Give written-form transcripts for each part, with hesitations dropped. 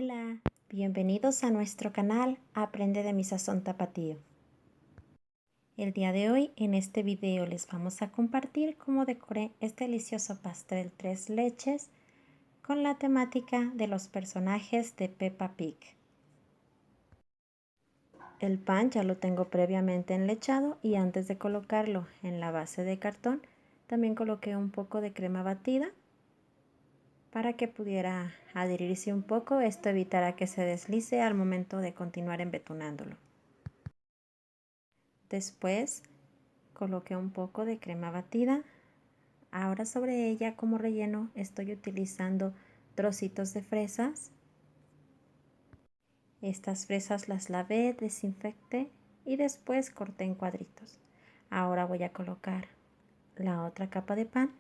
Hola, bienvenidos a nuestro canal Aprende de mi sazón tapatío. El día de hoy en este video les vamos a compartir cómo decoré este delicioso pastel tres leches con la temática de los personajes de Peppa Pig. El pan ya lo tengo previamente enlechado y antes de colocarlo en la base de cartón también coloqué un poco de crema batida para que pudiera adherirse un poco. Esto evitará que se deslice al momento de continuar embetunándolo. Después coloqué un poco de crema batida. Ahora sobre ella como relleno estoy utilizando trocitos de fresas. Estas fresas las lavé, desinfecté y después corté en cuadritos. Ahora voy a colocar la otra capa de pan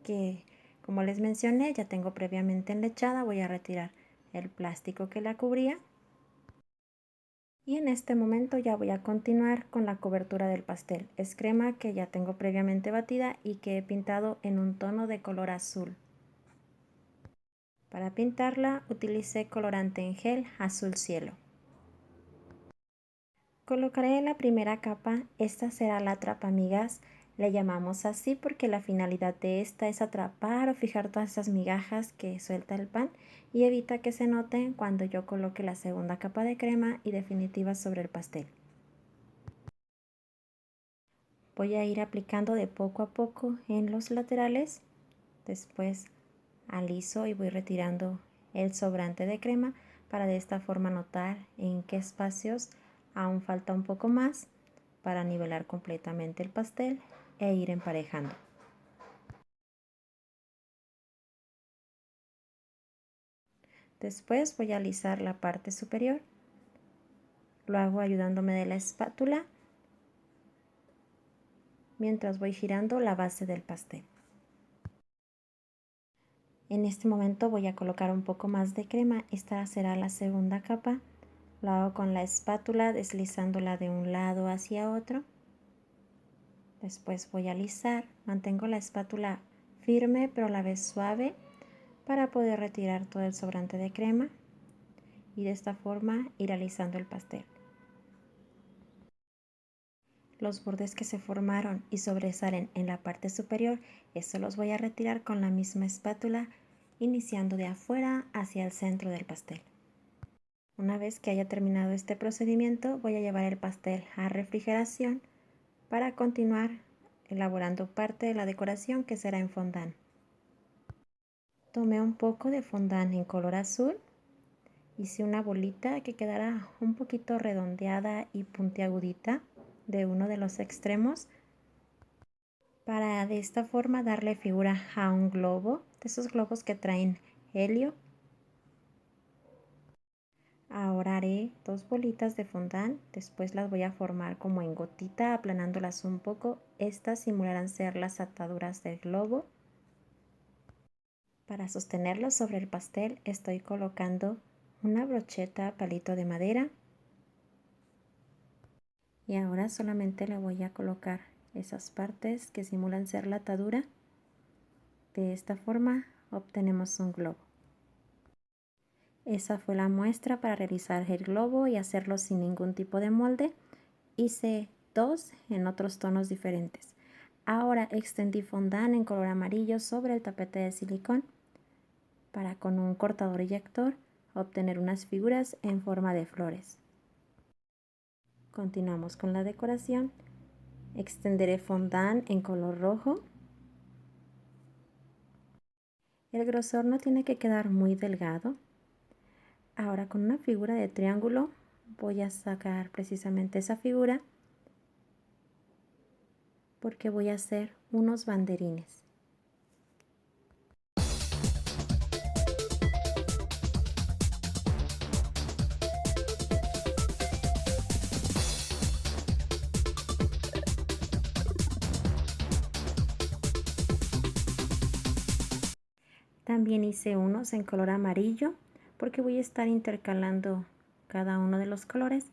que, como les mencioné, ya tengo previamente enlechada. Voy a retirar el plástico que la cubría. Y en este momento ya voy a continuar con la cobertura del pastel. Es crema que ya tengo previamente batida y que he pintado en un tono de color azul. Para pintarla utilicé colorante en gel azul cielo. Colocaré la primera capa. Esta será la atrapamigas. Le llamamos así porque la finalidad de esta es atrapar o fijar todas esas migajas que suelta el pan y evita que se noten cuando yo coloque la segunda capa de crema y definitiva sobre el pastel. Voy a ir aplicando de poco a poco en los laterales, después aliso y voy retirando el sobrante de crema para de esta forma notar en qué espacios aún falta un poco más para nivelar completamente el pastel e ir emparejando. Después voy a alisar la parte superior. Lo hago ayudándome de la espátula mientras voy girando la base del pastel. En este momento voy a colocar un poco más de crema. Esta será la segunda capa. Lo hago con la espátula deslizándola de un lado hacia otro. Después voy a alisar. Mantengo la espátula firme pero a la vez suave para poder retirar todo el sobrante de crema y de esta forma ir alisando el pastel. Los bordes que se formaron y sobresalen en la parte superior, estos los voy a retirar con la misma espátula, iniciando de afuera hacia el centro del pastel. Una vez que haya terminado este procedimiento, voy a llevar el pastel a refrigeración para continuar elaborando parte de la decoración que será en fondant. Tomé un poco de fondant en color azul, hice una bolita que quedará un poquito redondeada y puntiagudita de uno de los extremos para de esta forma darle figura a un globo, de esos globos que traen helio. Ahora haré dos bolitas de fondant, después las voy a formar como en gotita aplanándolas un poco. Estas simularán ser las ataduras del globo. Para sostenerlo sobre el pastel estoy colocando una brocheta palito de madera y ahora solamente le voy a colocar esas partes que simulan ser la atadura. De esta forma obtenemos un globo. Esa fue la muestra para realizar el globo y hacerlo sin ningún tipo de molde. Hice dos en otros tonos diferentes. Ahora extendí fondant en color amarillo sobre el tapete de silicón para con un cortador eyector obtener unas figuras en forma de flores. Continuamos con la decoración. Extenderé fondant en color rojo. El grosor no tiene que quedar muy delgado. Ahora con una figura de triángulo voy a sacar precisamente esa figura porque voy a hacer unos banderines. También hice unos en color amarillo porque voy a estar intercalando cada uno de los colores,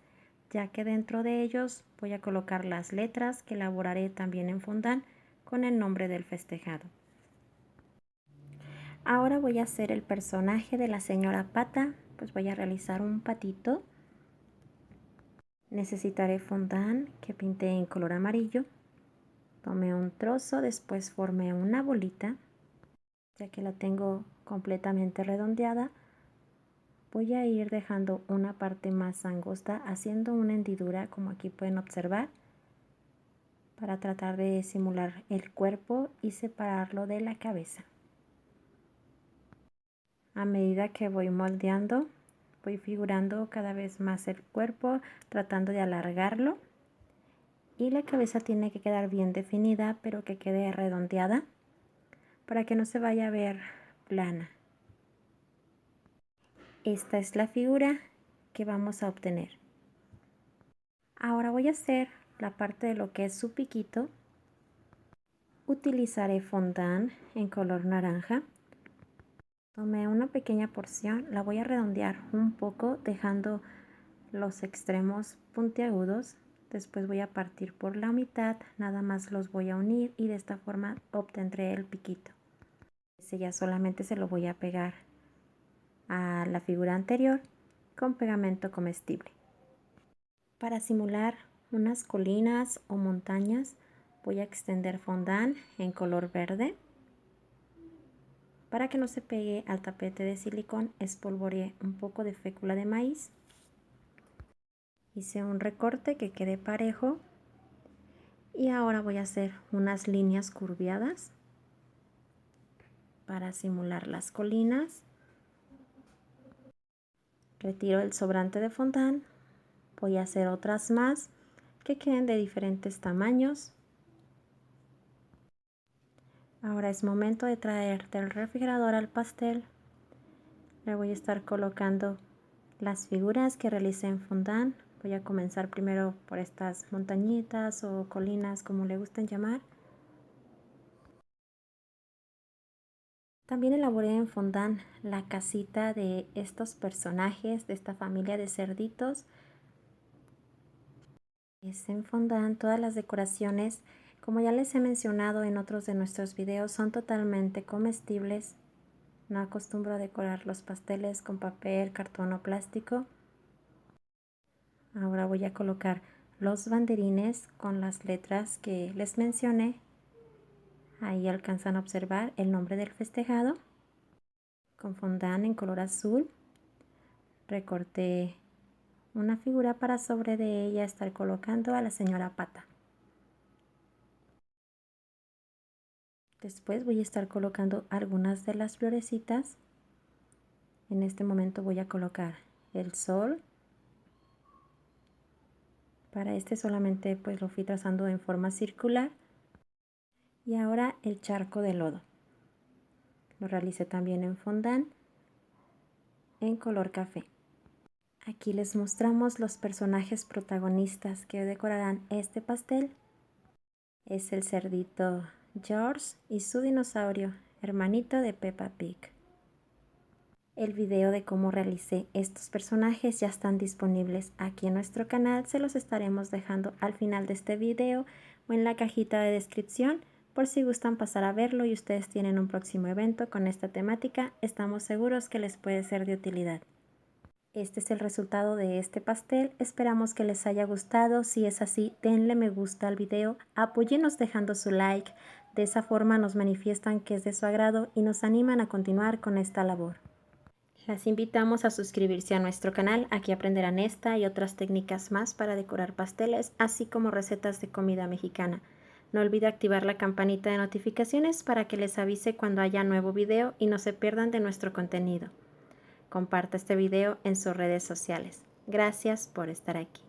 ya que dentro de ellos voy a colocar las letras que elaboraré también en fondant con el nombre del festejado. Ahora voy a hacer el personaje de la señora Pata, pues voy a realizar un patito. Necesitaré fondant que pinté en color amarillo. Tomé un trozo, después formé una bolita. Ya que la tengo completamente redondeada, voy a ir dejando una parte más angosta, haciendo una hendidura, como aquí pueden observar, para tratar de simular el cuerpo y separarlo de la cabeza. A medida que voy moldeando, voy figurando cada vez más el cuerpo, tratando de alargarlo. Y la cabeza tiene que quedar bien definida, pero que quede redondeada, para que no se vaya a ver plana. Esta es la figura que vamos a obtener. Ahora voy a hacer la parte de lo que es su piquito. Utilizaré fondant en color naranja. Tomé una pequeña porción, la voy a redondear un poco dejando los extremos puntiagudos. Después voy a partir por la mitad, nada más los voy a unir y de esta forma obtendré el piquito. Ese ya solamente se lo voy a pegar a la figura anterior con pegamento comestible. Para simular unas colinas o montañas, voy a extender fondant en color verde. Para que no se pegue al tapete de silicón, espolvoreé un poco de fécula de maíz. Hice un recorte que quede parejo. Y ahora voy a hacer unas líneas curviadas para simular las colinas. Retiro el sobrante de fondant. Voy a hacer otras más que queden de diferentes tamaños. Ahora es momento de traer del refrigerador al pastel. Le voy a estar colocando las figuras que realicé en fondant. Voy a comenzar primero por estas montañitas o colinas, como le gusten llamar. También elaboré en fondant la casita de estos personajes, de esta familia de cerditos. Es en fondant, todas las decoraciones, como ya les he mencionado en otros de nuestros videos, son totalmente comestibles. No acostumbro a decorar los pasteles con papel, cartón o plástico. Ahora voy a colocar los banderines con las letras que les mencioné. Ahí alcanzan a observar el nombre del festejado. Con fondant en color azul recorté una figura para sobre de ella estar colocando a la señora Pata. Después voy a estar colocando algunas de las florecitas. En este momento voy a colocar el sol. Para este solamente pues lo fui trazando en forma circular. Y ahora el charco de lodo. Lo realicé también en fondant en color café. Aquí les mostramos los personajes protagonistas que decorarán este pastel. Es el cerdito George y su dinosaurio, hermanito de Peppa Pig. El video de cómo realicé estos personajes ya están disponibles aquí en nuestro canal. Se los estaremos dejando al final de este video o en la cajita de descripción por si gustan pasar a verlo y ustedes tienen un próximo evento con esta temática. Estamos seguros que les puede ser de utilidad. Este es el resultado de este pastel. Esperamos que les haya gustado. Si es así, denle me gusta al video, apóyenos dejando su like. De esa forma nos manifiestan que es de su agrado y nos animan a continuar con esta labor. Las invitamos a suscribirse a nuestro canal. Aquí aprenderán esta y otras técnicas más para decorar pasteles, así como recetas de comida mexicana. No olvide activar la campanita de notificaciones para que les avise cuando haya nuevo video y no se pierdan de nuestro contenido. Comparta este video en sus redes sociales. Gracias por estar aquí.